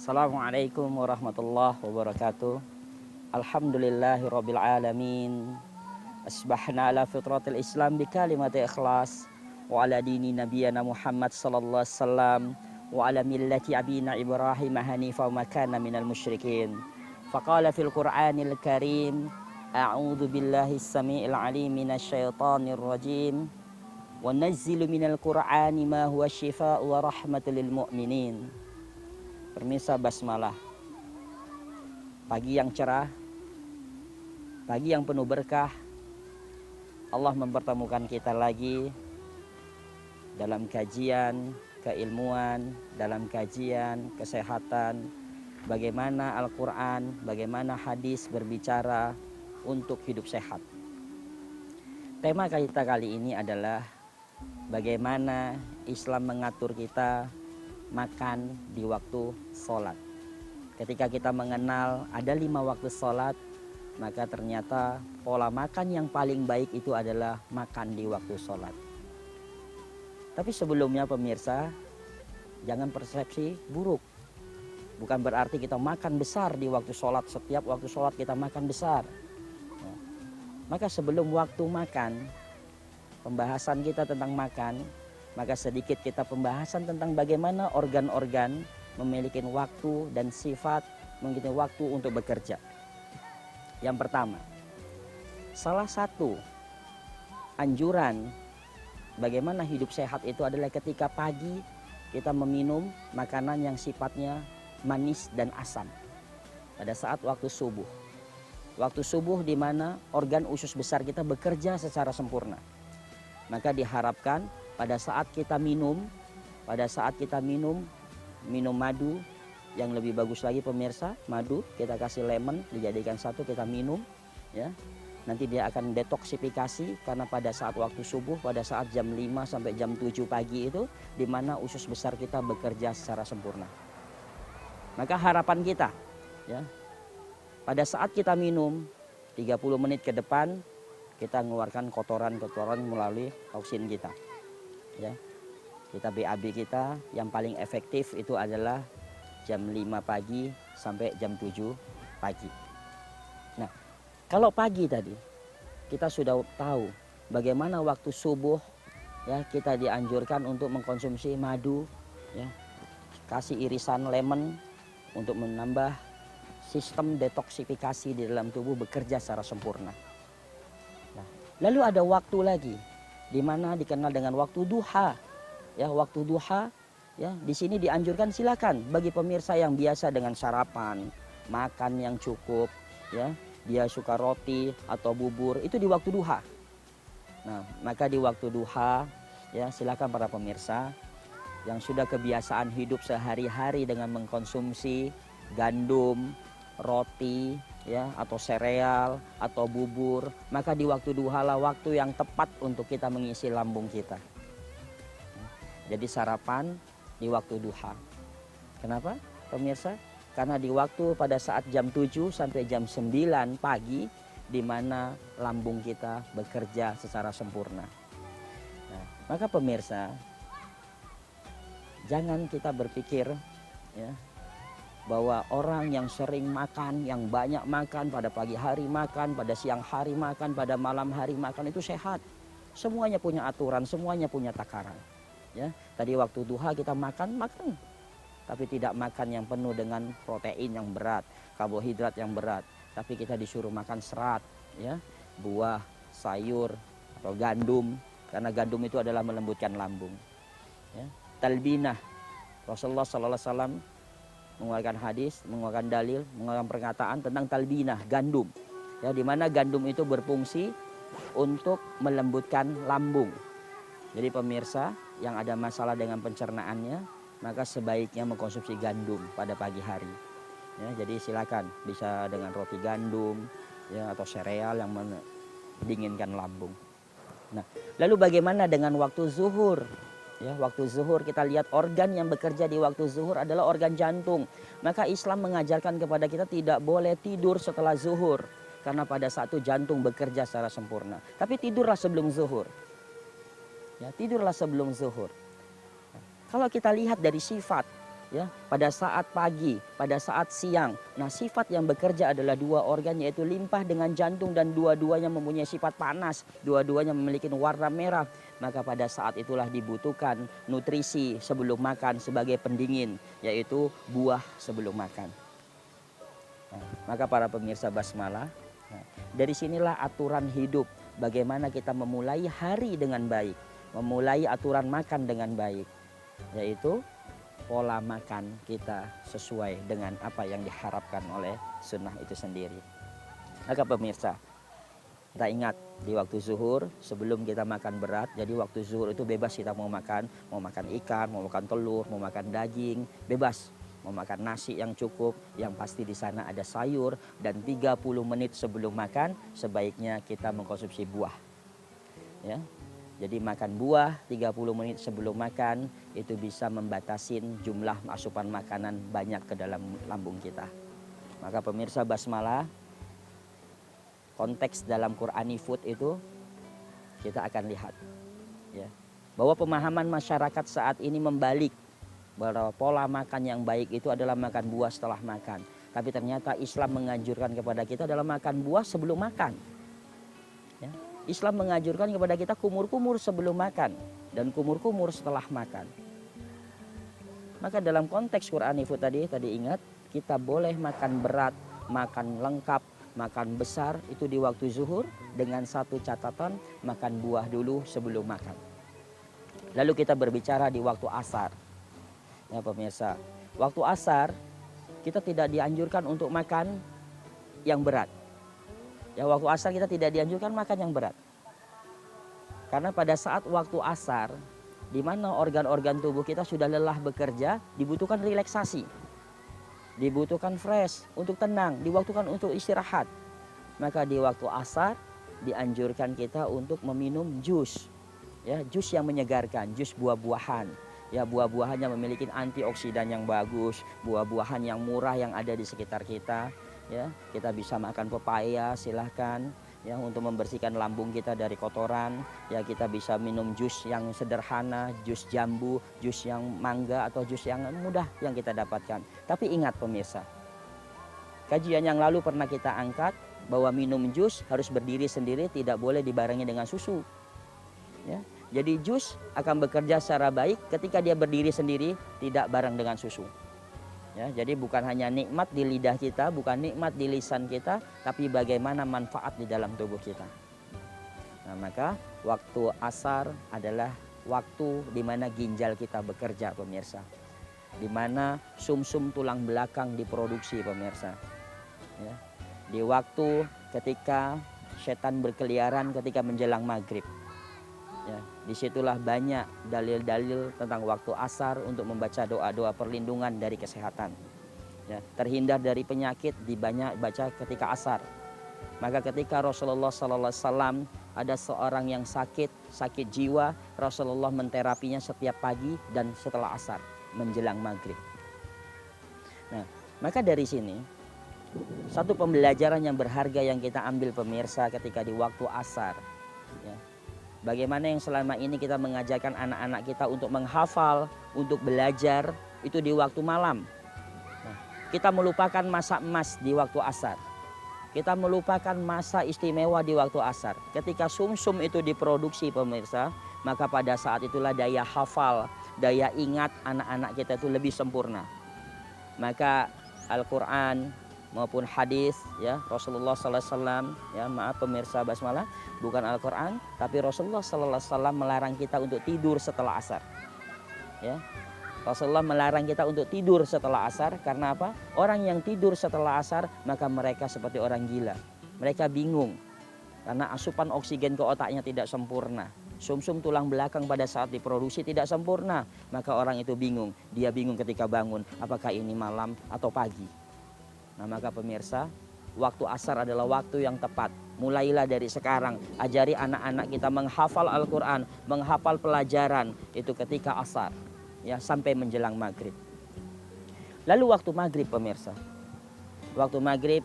Assalamualaikum warahmatullahi wabarakatuh. Alhamdulillahirabbil alamin. Asbahna ala fitratil Islam bi kalimati ikhlas wa ala dini nabiyana Muhammad sallallahu alaihi wasallam wa ala millati abina Ibrahim hanifa wa ma kana minal musyrikin. Faqala fil Qur'anil Karim, a'udzu billahi samiil alim minasyaitonir rajim. Wa nazzilu minal Qur'ani ma huwa syifaa'u wa rahmatul lil mu'minin. Permisa basmalah. Pagi yang cerah, pagi yang penuh berkah. Allah mempertemukan kita lagi dalam kajian keilmuan, dalam kajian kesehatan, bagaimana Al-Quran, bagaimana hadis berbicara untuk hidup sehat. Tema kita kali ini adalah bagaimana Islam mengatur kita makan di waktu sholat. Ketika kita mengenal ada 5 waktu sholat, maka ternyata pola makan yang paling baik itu adalah makan di waktu sholat. Tapi sebelumnya pemirsa, jangan persepsi buruk. Bukan berarti kita makan besar di waktu sholat, setiap waktu sholat kita makan besar. Maka sebelum waktu makan, pembahasan kita tentang makan, maka sedikit kita pembahasan tentang bagaimana organ-organ memiliki waktu dan sifat memiliki waktu untuk bekerja. Yang pertama, salah satu anjuran bagaimana hidup sehat itu adalah ketika pagi kita meminum makanan yang sifatnya manis dan asam pada saat waktu subuh. Waktu subuh di mana organ usus besar kita bekerja secara sempurna. Maka diharapkan pada saat kita minum madu, yang lebih bagus lagi pemirsa, madu kita kasih lemon, dijadikan satu, kita minum ya. Nanti dia akan detoksifikasi karena pada saat waktu subuh, pada saat jam 5 sampai jam 7 pagi itu di mana usus besar kita bekerja secara sempurna. Maka harapan kita ya, pada saat kita minum 30 menit ke depan kita mengeluarkan kotoran-kotoran melalui toksin kita. Ya. Kita BAB kita yang paling efektif itu adalah jam 5 pagi sampai jam 7 pagi. Nah, kalau pagi tadi kita sudah tahu bagaimana waktu subuh ya, kita dianjurkan untuk mengkonsumsi madu ya. Kasih irisan lemon untuk menambah sistem detoksifikasi di dalam tubuh bekerja secara sempurna. Nah, lalu ada waktu lagi di mana dikenal dengan waktu duha. Ya, waktu duha ya, di sini dianjurkan silakan bagi pemirsa yang biasa dengan sarapan, makan yang cukup ya, dia suka roti atau bubur, itu di waktu duha. Nah, maka di waktu duha ya silakan para pemirsa yang sudah kebiasaan hidup sehari-hari dengan mengkonsumsi gandum, roti ya, atau sereal atau bubur, maka di waktu duha lah waktu yang tepat untuk kita mengisi lambung kita. Jadi sarapan di waktu duha. Kenapa pemirsa? Karena di waktu pada saat jam 7 sampai jam 9 pagi di mana lambung kita bekerja secara sempurna. Nah, maka pemirsa, jangan kita berpikir ya, bahwa orang yang sering makan, yang banyak makan, pada pagi hari makan, pada siang hari makan, pada malam hari makan itu sehat. Semuanya punya aturan, semuanya punya takaran. Ya, tadi waktu duha kita makan, tapi tidak makan yang penuh dengan protein yang berat, karbohidrat yang berat, tapi kita disuruh makan serat, ya, buah, sayur atau gandum, karena gandum itu adalah melembutkan lambung. Ya. Talbinah, Rasulullah SAW mengeluarkan hadis, mengeluarkan dalil, mengeluarkan perkataan tentang talbinah, gandum, ya, di mana gandum itu berfungsi untuk melembutkan lambung. Jadi pemirsa yang ada masalah dengan pencernaannya, maka sebaiknya mengkonsumsi gandum pada pagi hari. Ya, jadi silakan bisa dengan roti gandum ya, atau sereal yang mendinginkan lambung. Nah, lalu bagaimana dengan waktu zuhur? Ya, waktu zuhur kita lihat organ yang bekerja di waktu zuhur adalah organ jantung. Maka Islam mengajarkan kepada kita tidak boleh tidur setelah zuhur, karena pada saat itu jantung bekerja secara sempurna. Tapi tidurlah sebelum zuhur. Ya, tidurlah sebelum zuhur. Kalau kita lihat dari sifat ya, pada saat pagi, pada saat siang. Nah, sifat yang bekerja adalah dua organ, yaitu limpa dengan jantung, dan dua-duanya mempunyai sifat panas, dua-duanya memiliki warna merah. Maka pada saat itulah dibutuhkan nutrisi sebelum makan sebagai pendingin, yaitu buah sebelum makan. Nah, maka para pemirsa Basmalah, nah, dari sinilah aturan hidup, bagaimana kita memulai hari dengan baik, memulai aturan makan dengan baik, yaitu pola makan kita sesuai dengan apa yang diharapkan oleh sunnah itu sendiri. Maka pemirsa, kita ingat di waktu zuhur sebelum kita makan berat, jadi waktu zuhur itu bebas kita mau makan ikan, mau makan telur, mau makan daging, bebas. Mau makan nasi yang cukup, yang pasti di sana ada sayur, dan 30 menit sebelum makan sebaiknya kita mengkonsumsi buah. Ya. Jadi makan buah 30 menit sebelum makan itu bisa membatasin jumlah asupan makanan banyak ke dalam lambung kita. Maka pemirsa Basmalah, konteks dalam Qur'ani food itu kita akan lihat, ya, bahwa pemahaman masyarakat saat ini membalik, bahwa pola makan yang baik itu adalah makan buah setelah makan. Tapi ternyata Islam menganjurkan kepada kita adalah makan buah sebelum makan. Ya. Islam menganjurkan kepada kita kumur-kumur sebelum makan dan kumur-kumur setelah makan. Maka dalam konteks Qur'ani food tadi ingat, kita boleh makan berat, makan lengkap, makan besar itu di waktu zuhur, dengan satu catatan, makan buah dulu sebelum makan. Lalu kita berbicara di waktu asar. Ya pemirsa, waktu asar kita tidak dianjurkan untuk makan yang berat. Ya, waktu asar kita tidak dianjurkan makan yang berat. Karena pada saat waktu asar, di mana organ-organ tubuh kita sudah lelah bekerja, dibutuhkan relaksasi. Dibutuhkan fresh, untuk tenang, diwaktukan untuk istirahat. Maka di waktu asar dianjurkan kita untuk meminum jus. Ya, jus yang menyegarkan, jus buah-buahan. Ya, buah-buahan yang memiliki antioksidan yang bagus, buah-buahan yang murah yang ada di sekitar kita. Ya, kita bisa makan pepaya, silahkan, ya, untuk membersihkan lambung kita dari kotoran. Ya, kita bisa minum jus yang sederhana, jus jambu, jus yang mangga, atau jus yang mudah yang kita dapatkan. Tapi ingat pemirsa, kajian yang lalu pernah kita angkat bahwa minum jus harus berdiri sendiri, tidak boleh dibarengi dengan susu. Ya, jadi jus akan bekerja secara baik ketika dia berdiri sendiri, tidak bareng dengan susu. Ya, jadi bukan hanya nikmat di lidah kita, bukan nikmat di lisan kita, tapi bagaimana manfaat di dalam tubuh kita. Nah, maka waktu asar adalah waktu di mana ginjal kita bekerja, pemirsa. Di mana sumsum tulang belakang diproduksi, pemirsa. Ya, di waktu ketika setan berkeliaran ketika menjelang maghrib. Ya, disitulah banyak dalil-dalil tentang waktu asar untuk membaca doa-doa perlindungan dari kesehatan. Ya, terhindar dari penyakit dibanyak baca ketika asar. Maka ketika Rasulullah SAW ada seorang yang sakit jiwa, Rasulullah menterapinya setiap pagi dan setelah asar menjelang maghrib. Nah, maka dari sini satu pembelajaran yang berharga yang kita ambil pemirsa ketika di waktu asar. Ya, bagaimana yang selama ini kita mengajarkan anak-anak kita untuk menghafal, untuk belajar, itu di waktu malam. Nah, kita melupakan masa emas di waktu asar. Kita melupakan masa istimewa di waktu asar. Ketika sumsum itu diproduksi pemirsa, maka pada saat itulah daya hafal, daya ingat anak-anak kita itu lebih sempurna. Maka Al-Quran maupun hadis, ya, Rasulullah SAW, ya, maaf pemirsa Basmalah, bukan Al-Quran, tapi Rasulullah SAW melarang kita untuk tidur setelah asar. Ya, Rasulullah melarang kita untuk tidur setelah asar. Karena apa? Orang yang tidur setelah asar maka mereka seperti orang gila. Mereka bingung karena asupan oksigen ke otaknya tidak sempurna. Sumsum tulang belakang pada saat diproduksi tidak sempurna. Maka orang itu bingung. Dia bingung ketika bangun, apakah ini malam atau pagi. Nah, maka pemirsa, waktu asar adalah waktu yang tepat. Mulailah dari sekarang, ajari anak-anak kita menghafal Al-Quran, menghafal pelajaran itu ketika asar, ya, sampai menjelang maghrib. Lalu waktu maghrib pemirsa, waktu maghrib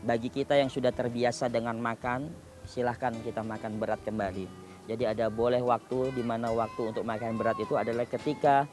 bagi kita yang sudah terbiasa dengan makan, silahkan kita makan berat kembali. Jadi ada boleh waktu di mana waktu untuk makan berat itu adalah ketika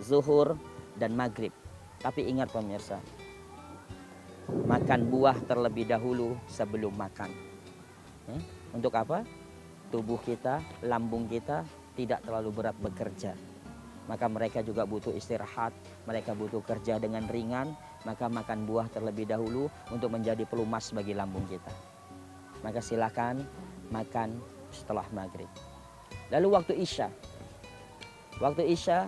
zuhur dan maghrib. Tapi ingat pemirsa, makan buah terlebih dahulu sebelum makan. Untuk apa? Tubuh kita, lambung kita tidak terlalu berat bekerja. Maka mereka juga butuh istirahat, mereka butuh kerja dengan ringan. Maka makan buah terlebih dahulu untuk menjadi pelumas bagi lambung kita. Maka silakan makan setelah maghrib. Lalu waktu Isya. Waktu Isya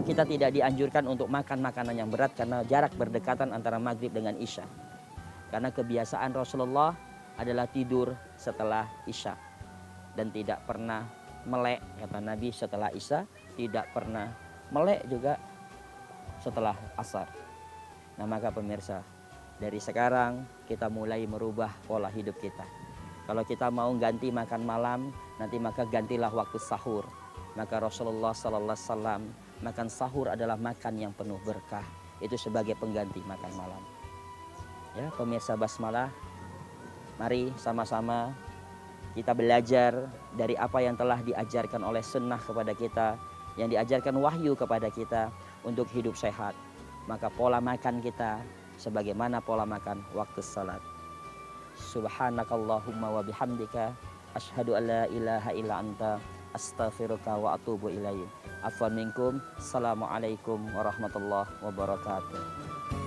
kita tidak dianjurkan untuk makan makanan yang berat karena jarak berdekatan antara maghrib dengan Isya. Karena kebiasaan Rasulullah adalah tidur setelah Isya dan tidak pernah melek, kata Nabi, setelah Isya, tidak pernah melek juga setelah Asar. Nah, maka pemirsa, dari sekarang kita mulai merubah pola hidup kita. Kalau kita mau ganti makan malam, nanti maka gantilah waktu sahur. Maka Rasulullah sallallahu alaihi wasallam, makan sahur adalah makan yang penuh berkah. Itu sebagai pengganti makan malam. Ya, pemirsa Basmalah, mari sama-sama kita belajar dari apa yang telah diajarkan oleh sunnah kepada kita, yang diajarkan wahyu kepada kita untuk hidup sehat. Maka pola makan kita sebagaimana pola makan waktu salat. Subhanakallahumma wa bihamdika asyhadu an la ilaha illa anta astaghfiruka wa atubu ilaik. Afwan minkum. Assalamualaikum warahmatullahi wabarakatuh.